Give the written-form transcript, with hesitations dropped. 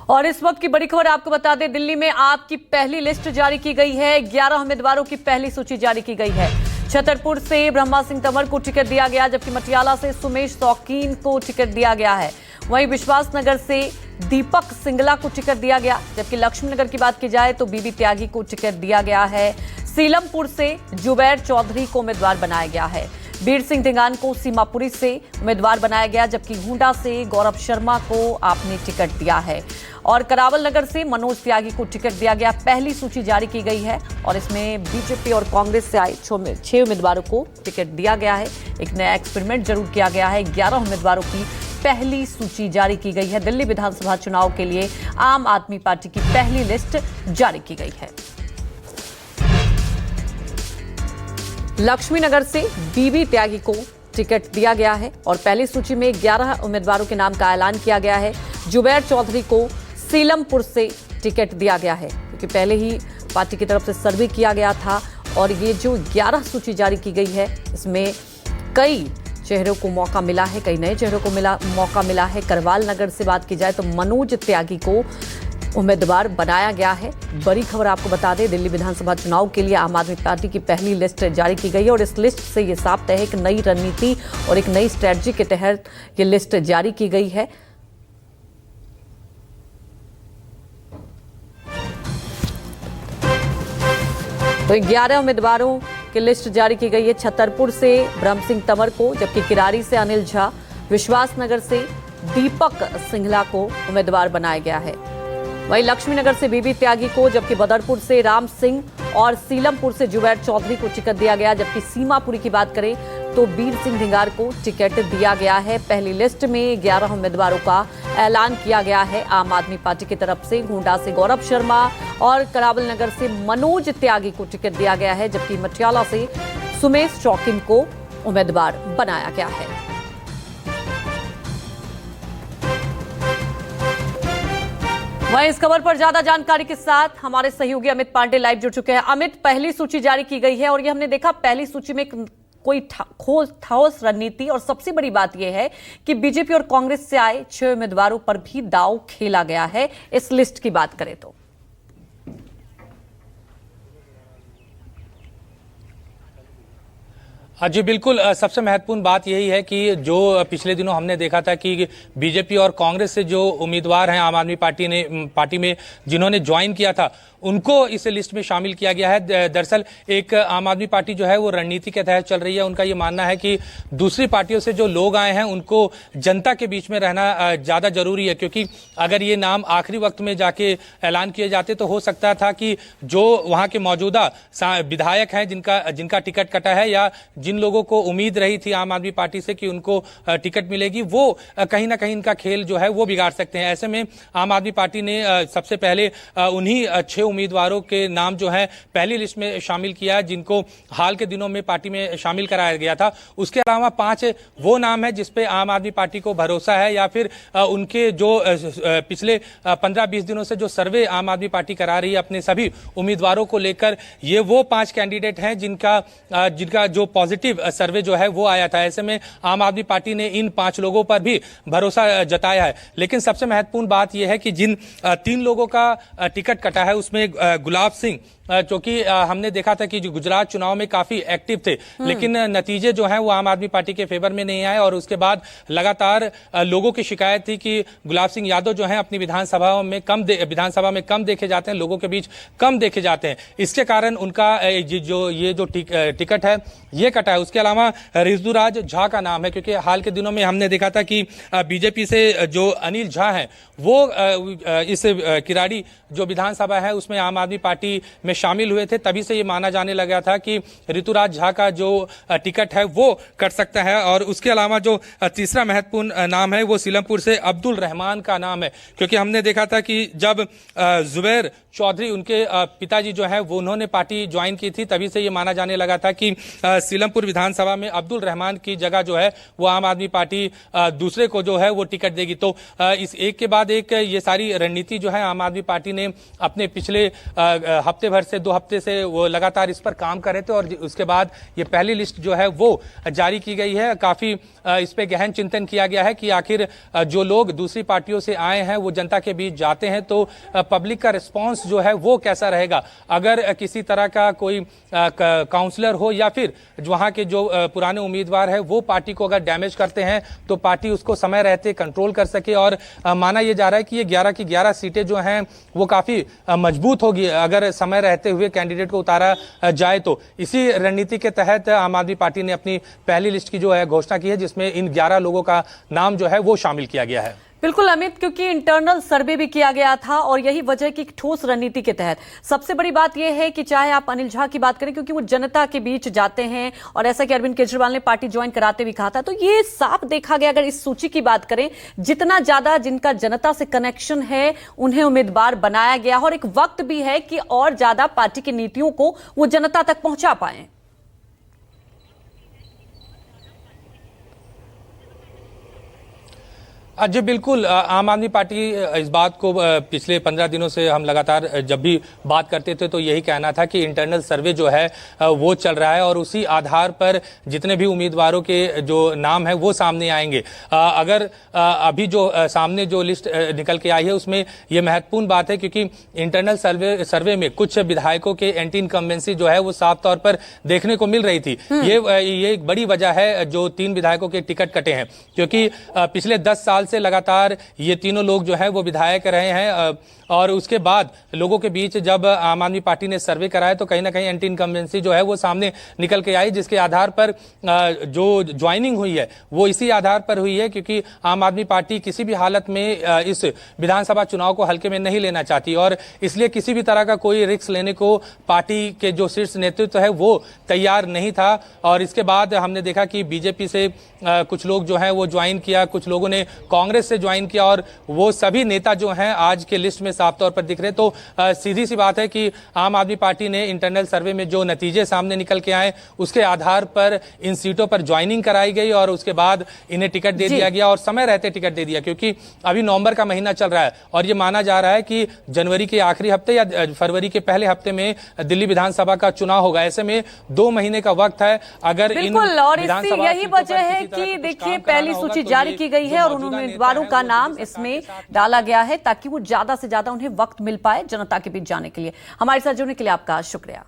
और इस वक्त की बड़ी खबर आपको बता दें, दिल्ली में आपकी पहली लिस्ट जारी की गई है। 11 उम्मीदवारों की पहली सूची जारी की गई है। छतरपुर से ब्रह्मा सिंह तंवर को टिकट दिया गया, जबकि मटियाला से सुमेश शौकीन को टिकट दिया गया है। वहीं विश्वासनगर से दीपक सिंगला को टिकट दिया गया, जबकि लक्ष्मीनगर की बात की जाए तो बीबी त्यागी को टिकट दिया गया है। सीलमपुर से जुबैर चौधरी को उम्मीदवार बनाया गया है। बीर सिंह ढिंगान को सीमापुरी से उम्मीदवार बनाया गया, जबकि हुंडा से गौरव शर्मा को आपने टिकट दिया है। और करावल नगर से मनोज त्यागी को टिकट दिया गया। पहली सूची जारी की गई है और इसमें बीजेपी और कांग्रेस से आए 6 उम्मीदवारों को टिकट दिया गया है। एक नया एक्सपेरिमेंट जरूर किया गया है। 11 उम्मीदवारों की पहली सूची जारी की गई है। दिल्ली विधानसभा चुनाव के लिए आम आदमी पार्टी की पहली लिस्ट जारी की गई है। लक्ष्मीनगर से बीबी त्यागी को टिकट दिया गया है और पहली सूची में 11 उम्मीदवारों के नाम का ऐलान किया गया है। जुबैर चौधरी को सीलमपुर से टिकट दिया गया है, क्योंकि पहले ही पार्टी की तरफ से सर्वे किया गया था। और ये जो 11 सूची जारी की गई है, इसमें कई चेहरों को मौका मिला है, कई नए चेहरों को मौका मिला है। करवाल नगर से बात की जाए तो मनोज त्यागी को उम्मीदवार बनाया गया है। बड़ी खबर आपको बता दें, दिल्ली विधानसभा चुनाव के लिए आम आदमी पार्टी की पहली लिस्ट जारी की गई है और इस लिस्ट से ये साफ है एक नई रणनीति और एक नई स्ट्रेटजी के तहत ये लिस्ट जारी की गई है। तो 11 उम्मीदवारों की लिस्ट जारी की गई है। छतरपुर से ब्रह्म सिंह तंवर को, जबकि किरारी से अनिल झा, विश्वासनगर से दीपक सिंगला को उम्मीदवार बनाया गया है। वहीं लक्ष्मीनगर से बीबी त्यागी को, जबकि बदरपुर से राम सिंह और सीलमपुर से जुबैर चौधरी को टिकट दिया गया। जबकि सीमापुरी की बात करें तो बीर सिंह ढिंगार को टिकट दिया गया है। पहली लिस्ट में 11 उम्मीदवारों का ऐलान किया गया है आम आदमी पार्टी की तरफ से। हुंडा से गौरव शर्मा और करावल नगर से मनोज त्यागी को टिकट दिया गया है, जबकि मटियाला से सुमेश शौकीन को उम्मीदवार बनाया गया है। वहीं इस खबर पर ज्यादा जानकारी के साथ हमारे सहयोगी अमित पांडे लाइव जुड़ चुके हैं। अमित, पहली सूची जारी की गई है और ये हमने देखा पहली सूची में कोई ठोस रणनीति, और सबसे बड़ी बात यह है कि बीजेपी और कांग्रेस से आए 6 उम्मीदवारों पर भी दांव खेला गया है। इस लिस्ट की बात करें तो जी बिल्कुल, सबसे महत्वपूर्ण बात यही है कि जो पिछले दिनों हमने देखा था कि बीजेपी और कांग्रेस से जो उम्मीदवार हैं आम आदमी पार्टी में जिन्होंने ज्वाइन किया था, उनको इस लिस्ट में शामिल किया गया है। दरअसल एक आम आदमी पार्टी जो है वो रणनीति के तहत चल रही है। उनका ये मानना है कि दूसरी पार्टियों से जो लोग आए हैं उनको जनता के बीच में रहना ज्यादा जरूरी है, क्योंकि अगर ये नाम आखिरी वक्त में जाके ऐलान किए जाते तो हो सकता था कि जो वहां के मौजूदा विधायक हैं जिनका टिकट कटा है, या जिन लोगों को उम्मीद रही थी आम आदमी पार्टी से कि उनको टिकट मिलेगी, वो कहीं ना कहीं इनका खेल जो है वो बिगाड़ सकते हैं। ऐसे में आम आदमी पार्टी ने सबसे पहले उन्हीं 6 उम्मीदवारों के नाम जो है पहली लिस्ट में शामिल किया है, जिनको हाल के दिनों में पार्टी में शामिल कराया गया था। उसके अलावा 5 वो नाम है जिसपे आम आदमी पार्टी को भरोसा है, या फिर उनके जो पिछले 15-20 दिनों से जो सर्वे आम आदमी पार्टी करा रही है अपने सभी उम्मीदवारों को लेकर, ये वो 5 कैंडिडेट हैं जिनका जो पॉजिटिव सर्वे जो है वो आया था। ऐसे में आम आदमी पार्टी ने इन 5 लोगों पर भी भरोसा जताया है। लेकिन सबसे महत्वपूर्ण बात यह है कि जिन 3 लोगों का टिकट कटा है उसमें गुलाब सिंह, क्योंकि हमने देखा था कि जो गुजरात चुनाव में काफी एक्टिव थे, लेकिन नतीजे जो हैं वो आम आदमी पार्टी के फेवर में नहीं आए। और उसके बाद लगातार लोगों की शिकायत थी कि गुलाब सिंह यादव जो हैं अपनी विधानसभा में कम देखे जाते हैं, लोगों के बीच कम देखे जाते हैं। इसके कारण उनका जो टिकट है ये कटा है। उसके अलावा ऋतुराज झा का नाम है, क्योंकि हाल के दिनों में हमने देखा था कि बीजेपी से जो अनिल झा हैं वो इस किराड़ी जो विधानसभा है उसमें आम आदमी पार्टी में शामिल हुए थे। तभी से ये माना जाने लगा था कि ऋतुराज झा का जो टिकट है वो कट सकता है। और उसके अलावा जो तीसरा महत्वपूर्ण नाम है वो सीलमपुर से अब्दुल रहमान का नाम है, क्योंकि हमने देखा था कि जब जुबैर चौधरी उनके पिताजी जो है वो उन्होंने पार्टी ज्वाइन की थी, तभी से ये माना जाने लगा था कि सीलमपुर सीलमपुर विधानसभा में अब्दुल रहमान की जगह जो है वो आम आदमी पार्टी दूसरे को जो है वो टिकट देगी। तो इस एक के बाद एक ये सारी रणनीति जो है आम आदमी पार्टी ने अपने पिछले हफ्ते भर से 2 हफ्ते से वो लगातार इस पर काम कर रहे थे, और उसके बाद ये पहली लिस्ट जो है वो जारी की गई है। काफी इस पे गहन चिंतन किया गया है कि आखिर जो लोग दूसरी पार्टियों से आए हैं वो जनता के बीच जाते हैं तो पब्लिक का रिस्पांस जो है वो कैसा रहेगा। अगर किसी तरह का कोई काउंसलर हो या फिर वहां के जो पुराने उम्मीदवार है वो पार्टी को अगर डैमेज करते हैं तो पार्टी उसको समय रहते कंट्रोल कर सके। और माना यह जा रहा है कि ये 11 की 11 सीटें जो हैं वो काफी मजबूत होगी अगर समय रहते हुए कैंडिडेट को उतारा जाए तो। इसी रणनीति के तहत आम आदमी पार्टी ने अपनी पहली लिस्ट की जो है घोषणा की है, जिसमें इन 11 लोगों का नाम जो है वो शामिल किया गया है। बिल्कुल अमित, क्योंकि इंटरनल सर्वे भी किया गया था और यही वजह की ठोस रणनीति के तहत सबसे बड़ी बात यह है कि चाहे आप अनिल झा की बात करें, क्योंकि वो जनता के बीच जाते हैं और ऐसा कि अरविंद केजरीवाल ने पार्टी ज्वाइन कराते भी कहा था, तो ये साफ देखा गया। अगर इस सूची की बात करें, जितना ज्यादा जिनका जनता से कनेक्शन है उन्हें उम्मीदवार बनाया गया, और एक वक्त भी है कि और ज्यादा पार्टी की नीतियों को वो जनता तक पहुंचा पाए। जी बिल्कुल, आम आदमी पार्टी इस बात को पिछले 15 दिनों से हम लगातार जब भी बात करते थे तो यही कहना था कि इंटरनल सर्वे जो है वो चल रहा है और उसी आधार पर जितने भी उम्मीदवारों के जो नाम है वो सामने आएंगे। अगर अभी जो सामने जो लिस्ट निकल के आई है उसमें ये महत्वपूर्ण बात है, क्योंकि इंटरनल सर्वे में कुछ विधायकों के एंटी इनकम्बेंसी जो है वो साफ तौर पर देखने को मिल रही थी। ये एक बड़ी वजह है जो 3 विधायकों के टिकट कटे हैं, क्योंकि पिछले 10 साल से लगातार ये तीनों लोग जो है वो विधायक रहे हैं। और उसके बाद लोगों के बीच जब आम आदमी पार्टी ने सर्वे कराया तो कहीं ना कहीं एंटी इनकम्बेंसी जो है वो सामने निकल के आई, जिसके आधार पर जो ज्वाइनिंग हुई है वो इसी आधार पर हुई है, क्योंकि आम आदमी पार्टी किसी भी हालत में इस विधानसभा चुनाव को हल्के में नहीं लेना चाहती और इसलिए किसी भी तरह का कोई रिस्क लेने को पार्टी के जो शीर्ष नेतृत्व है वो तैयार नहीं था। और इसके बाद हमने देखा कि बीजेपी से कुछ लोग जो है वो ज्वाइन किया, कुछ लोगों ने कांग्रेस से ज्वाइन किया, और वो सभी नेता जो हैं आज के लिस्ट में साफ तौर पर दिख रहे। तो सीधी सी बात है कि आम आदमी पार्टी ने इंटरनल सर्वे में जो नतीजे सामने निकल के आए उसके आधार पर इन सीटों पर ज्वाइनिंग कराई गई और उसके बाद इन्हें टिकट दे दिया गया और समय रहते टिकट दे दिया, क्योंकि अभी नवंबर का महीना चल रहा है और ये माना जा रहा है कि जनवरी के आखिरी हफ्ते या फरवरी के पहले हफ्ते में दिल्ली विधानसभा का चुनाव होगा। ऐसे में 2 महीने का वक्त है। अगर बिल्कुल, और इसकी यही वजह है कि देखिए पहली सूची जारी की गई है और उन उम्मीदवारों का नाम इसमें डाला गया है ताकि वो ज्यादा से ज्यादा उन्हें वक्त मिल पाए जनता के बीच जाने के लिए। हमारे साथ जुड़ने के लिए आपका शुक्रिया।